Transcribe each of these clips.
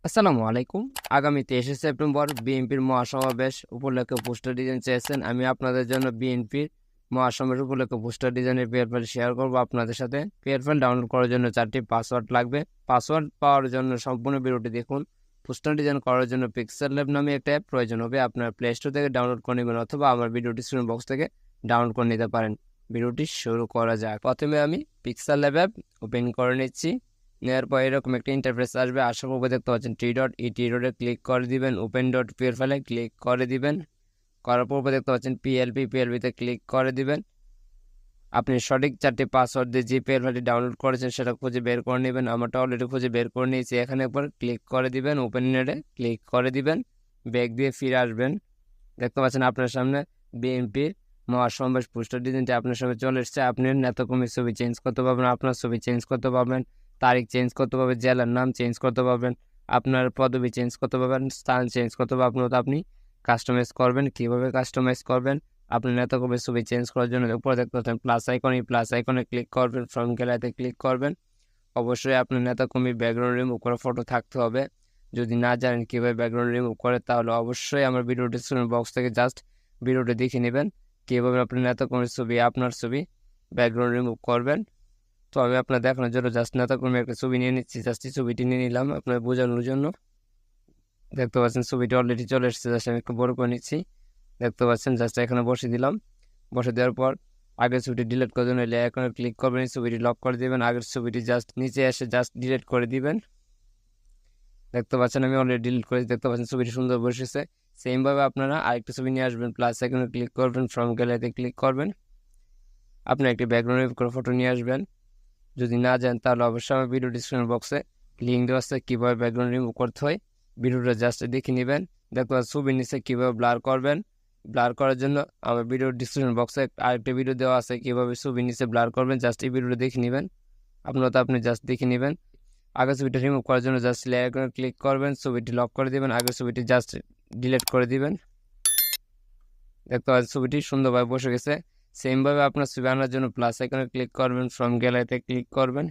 আসসালামু আলাইকুম। আগামী 23শে সেপ্টেম্বর বিএনপির মহাসমাবেশ উপলক্ষে পোস্টার ডিজাইন চেয়েছেন। আমি আপনাদের জন্য বিএনপির মহাসমাবেশ উপলক্ষে পোস্টার ডিজাইনের পিআর ফাইল শেয়ার করব আপনাদের সাথে। পিআর ফাইল ডাউনলোড করার জন্য 4টি পাসওয়ার্ড লাগবে। পাসওয়ার্ড পাওয়ার জন্য সম্পূর্ণ ভিডিওটি দেখুন। পোস্টার ডিজাইন করার জন্য পিক্সেল ল্যাব নামে একটা অ্যাপ প্রয়োজন হবে। আপনার প্লে স্টোর থেকে ডাউনলোড করে নেবেন অথবা আমার ভিডিও ডিসক্রিপশন বক্স থেকে ডাউনলোড করে নিতে পারেন। ভিডিওটি শুরু করা যাক। প্রথমে আমি পিক্সেল ল্যাব অ্যাপ ওপেন করে নিচ্ছি। নেওয়ার পর এরকম একটা ইন্টারফেস আসবে। আসার পর দেখতে পাচ্ছেন টি ডট ক্লিক করে দিবেন। ওপেন ডট পিএল ফাইলে ক্লিক করে দিবেন। করার পর দেখতে পাচ্ছেন পিএলপিতে ক্লিক করে দিবেন। আপনি সঠিক 4টি পাসওয়ার্ড দিয়ে যে পিএল ফাইলটি ডাউনলোড করেছেন সেটা খুঁজে বের করে নেবেন। আমারটা অলরেডি খুঁজে বের করে নিয়েছি। এখানে একবার ক্লিক করে দিবেন। ওপেন নেটে ক্লিক করে দিবেন। ব্যাক দিয়ে ফিরে আসবেন। দেখতে পাচ্ছেন আপনার সামনে বিএনপির মহাসমাবেশ পোস্টার ডিজাইনটি আপনার সামনে চলে এসেছে। আপনি নেতাকর্মীর ছবি চেঞ্জ করতে পারবেন, আপনার ছবি চেঞ্জ করতে পারবেন, তারিখ চেঞ্জ করতে পারবেন, জেলার নাম চেঞ্জ করতে পারবেন, আপনার পদবি চেঞ্জ করতে পারবেন, স্থান চেঞ্জ করতে পারবেন। আপনি কাস্টমাইজ করবেন। কীভাবে কাস্টমাইজ করবেন? আপনি নেতাকর্মীর ছবি চেঞ্জ করার জন্য উপরে দেখতে পাচ্ছেন প্লাস আইকন, এই প্লাস আইকনে ক্লিক করবেন, ফ্রম গ্যালারিতে ক্লিক করবেন। অবশ্যই আপনার নেতাকর্মীর ব্যাকগ্রাউন্ড রিমুভ করা ফটো থাকতে হবে। যদি না জানেন কীভাবে ব্যাকগ্রাউন্ড রিমুভ করে তাহলে অবশ্যই আমার ভিডিও ডিসক্রিপশন বক্স থেকে জাস্ট ভিডিওটি দেখে নেবেন কীভাবে আপনার নেতাকর্মীর ছবি, আপনার ছবি ব্যাকগ্রাউন্ড রিমুভ করবেন। তো আমি আপনার দেখানোর জন্য জাস্ট নেতাকর্মীর একটা ছবি নিয়ে নিচ্ছি। জাস্ট এই ছবিটি নিয়ে নিলাম আপনার বোঝানোর জন্য। দেখতে পাচ্ছেন ছবিটি অলরেডি চলে এসেছে। জাস্ট আমি একটু বড় করে নিচ্ছি। দেখতে পাচ্ছেন জাস্ট এখানে বসে দিলাম। বসে দেওয়ার পর আগের ছবিটি ডিলিট করার জন্য এখানে ক্লিক করবেন, ছবিটি লক করে দেবেন। আগের ছবিটি জাস্ট নিচে এসে জাস্ট ডিলিট করে দিবেন। দেখতে পাচ্ছেন আমি অলরেডি ডিলিট করেছি। দেখতে পাচ্ছেন ছবিটি সুন্দর বসেছে। সেমভাবে আপনারা আরেকটা ছবি নিয়ে আসবেন, প্লাস আইকনে ক্লিক করবেন, ফ্রম গ্যালারিতে ক্লিক করবেন। আপনি একটি ব্যাকগ্রাউন্ড রিমুভ করে ফটো নিয়ে আসবেন। যদি না জানেন তাহলে অবশ্যই আমার ভিডিও ডিসক্রিপশন বক্সে লিঙ্ক দেওয়া আছে কীভাবে ব্যাকগ্রাউন্ড রিমুভ করতে হয়। ভিডিওটা জাস্ট দেখে নেবেন। দেখতে পাচ্ছেন ছবির নিচে কীভাবে ব্লার করবেন। ব্লার করার জন্য আমার ভিডিও ডিসক্রিপশন বক্সে আরেকটা ভিডিও দেওয়া আছে কীভাবে ছবির নিচে ব্লার করবেন। জাস্ট এই ভিডিওটা দেখে নেবেন। আপনি জাস্ট দেখে নেবেন। আগের ছবিটা রিমুভ করার জন্য জাস্ট লেয়ার করে ক্লিক করবেন, ছবিটি লক করে দিবেন, আগের ছবিটি জাস্ট ডিলিট করে দিবেন। দেখতে পাচ্ছেন ছবিটি সুন্দরভাবে বসে গেছে। সেমভাবে আপনার ছবি আনার জন্য প্লাস আইকনে ক্লিক করবেন, ফ্রম গ্যালারিতে ক্লিক করবেন।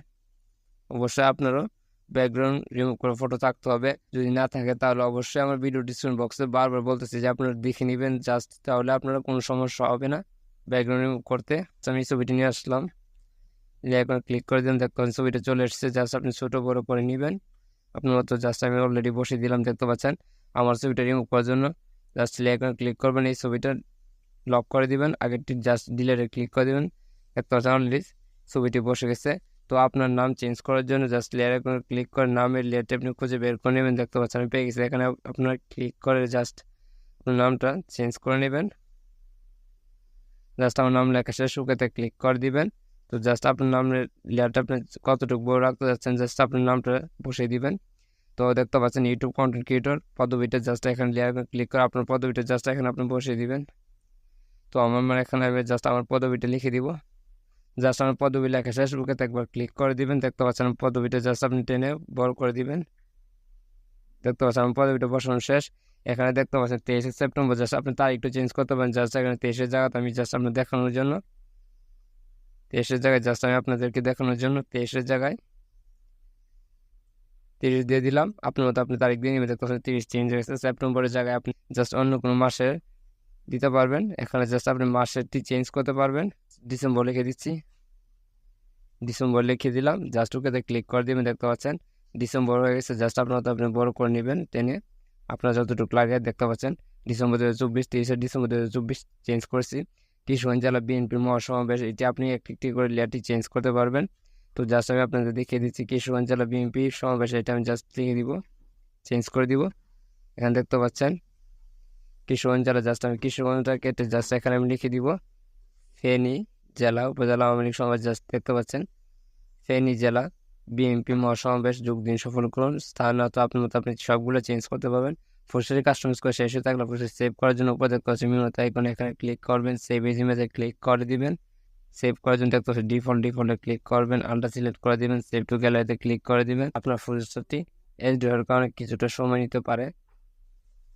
অবশ্যই আপনারও ব্যাকগ্রাউন্ড রিমুভ করে ফটো থাকতে হবে। যদি না থাকে তাহলে অবশ্যই আমার ভিডিও ডিসক্রিপশন বক্সে বারবার বলতেছি যে আপনারা দেখে নেবেন জাস্ট, তাহলে আপনারা কোনো সমস্যা হবে না ব্যাকগ্রাউন্ড রিমুভ করতে। আমি ছবিটি নিয়ে আসলাম। এখন ক্লিক করে দিন। দেখতে পাচ্ছেন ছবিটা চলে এসেছে। জাস্ট আপনি ছোটো বড় করে নেবেন আপনার মতো। জাস্ট আমি অলরেডি বসে দিলাম। দেখতে পাচ্ছেন আমার ছবিটা রিমুভ করার জন্য জাস্ট এখন ক্লিক করবেন, এই ছবিটা লক করে দিবেন, আগেরটি জাস্ট ডিলেটে ক্লিক করে দিবেন। দেখতে পাচ্ছেন অলরেডি ছবিটি বসে গেছে। তো আপনার নাম চেঞ্জ করার জন্য জাস্ট লেয়ার আইকনে ক্লিক করে নামের লেয়ারটি আপনি খুঁজে বের করে নেবেন। দেখতে পাচ্ছেন আমি পেয়ে গেছি। এখানে আপনার ক্লিক করে জাস্ট আপনার নামটা চেঞ্জ করে নেবেন। জাস্ট আমার নাম লেখা শেষ, ওকেতে ক্লিক করে দিবেন। তো জাস্ট আপনার নামের লেয়ারটা আপনি কতটুকু বড় রাখতে যাচ্ছেন জাস্ট আপনার নামটা বসিয়ে দিবেন। তো দেখতে পাচ্ছেন ইউটিউব কন্টেন্ট ক্রিয়েটর পদবিটা জাস্ট এখানে লেয়ার ক্লিক করে আপনার পদবিটা জাস্ট এখানে আপনি বসিয়ে দিবেন। তো আমার এখানে আমি জাস্ট আমার পদবিটা লিখে দিব। জাস্ট আমার পদবি লেখা শেষ, বুকেতে একবার ক্লিক করে দিবেন। দেখতে পাচ্ছেন পদবিটা জাস্ট আপনি টেনে বড় করে দিবেন। দেখতে পাচ্ছেন আমার পদবিটা বসানো শেষ। এখানে দেখতে পাচ্ছেন 23শে সেপ্টেম্বর। জাস্ট আপনি তারিখটা চেঞ্জ করতে পারেন। জাস্ট এখানে 23-এর জায়গাতে আমি জাস্ট আপনার দেখানোর জন্য 23-এর জায়গায় জাস্ট আমি আপনাদেরকে দেখানোর জন্য 23-এর জায়গায় 30 দিয়ে দিলাম। আপনার মতো আপনি তারিখ দিয়ে নেবেন। দেখতে পাচ্ছেন 30 চেঞ্জ হয়েছে। সেপ্টেম্বরের জায়গায় আপনি জাস্ট অন্য কোনো মাসে দিতে পারবেন। এখানে জাস্ট আপনি মাসেরটি চেঞ্জ করতে পারবেন। ডিসেম্বর লিখে দিচ্ছি। ডিসেম্বর লিখে দিলাম। জাস্ট ওকেতে ক্লিক করে দিবেন। দেখতে পাচ্ছেন ডিসেম্বর হয়ে গেছে। জাস্ট আপনার মতো আপনি বড় করে নেবেন টেনে আপনার যতটুকু লাগে। দেখতে পাচ্ছেন ডিসেম্বর 2024, 23শে ডিসেম্বর 2024 চেঞ্জ করছি। কিশোরগঞ্জ জেলা বিএনপির মহাসমাবেশ, এটি আপনি একটি করে লেয়ারটি চেঞ্জ করতে পারবেন। তো জাস্ট আমি আপনাদের দেখিয়ে দিচ্ছি কিশোরগঞ্জ জেলা বিএনপি সমাবেশ, এটা আমি জাস্ট লিখে দিব, চেঞ্জ করে দিব। এখানে দেখতে পাচ্ছেন কিশোরগঞ্জ জেলা, জাস্ট আমি কিশোরগঞ্জটা কেটে জাস্ট এখানে আমি লিখে দিব ফেনী জেলা উপজেলা আওয়ামী লীগ সমাবেশ। জাস্ট দেখতে পাচ্ছেন ফেনী জেলা বিএনপি মহাসমাবেশ, যোগ দিন, সফল করুন। স্থান তো আপনার মতো আপনি সবগুলো চেঞ্জ করতে পারবেন। ফুলসারি কাস্টমাইজ করে শেষ হয়ে থাকলে ফুলসারি সেভ করার জন্য উপরে দেখতে পাচ্ছেন মিনিমাম আইকনে এখানে ক্লিক করবেন, সেভ এজ ইমেজে ক্লিক করে দিবেন। সেভ করার জন্য দেখতে পাচ্ছেন ডিফল্টে ক্লিক করবেন, আলট্রা সিলেক্ট করে দিবেন, সেভ টু গ্যালারিতে ক্লিক করে দিবেন। আপনার ফুলসারটি এইচডি হওয়ার কারণে কিছুটা সময় নিতে পারে।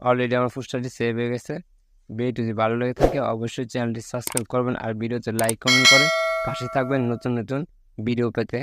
অলরেডি আমার ফুলসারটি সেভ হয়ে গেছে। ভিডিওটি যদি ভালো লেগে থাকে অবশ্যই চ্যানেলটি সাবস্ক্রাইব করবেন আর ভিডিওতে লাইক কমেন্ট করে পাশে থাকবেন নতুন নতুন ভিডিও পেতে।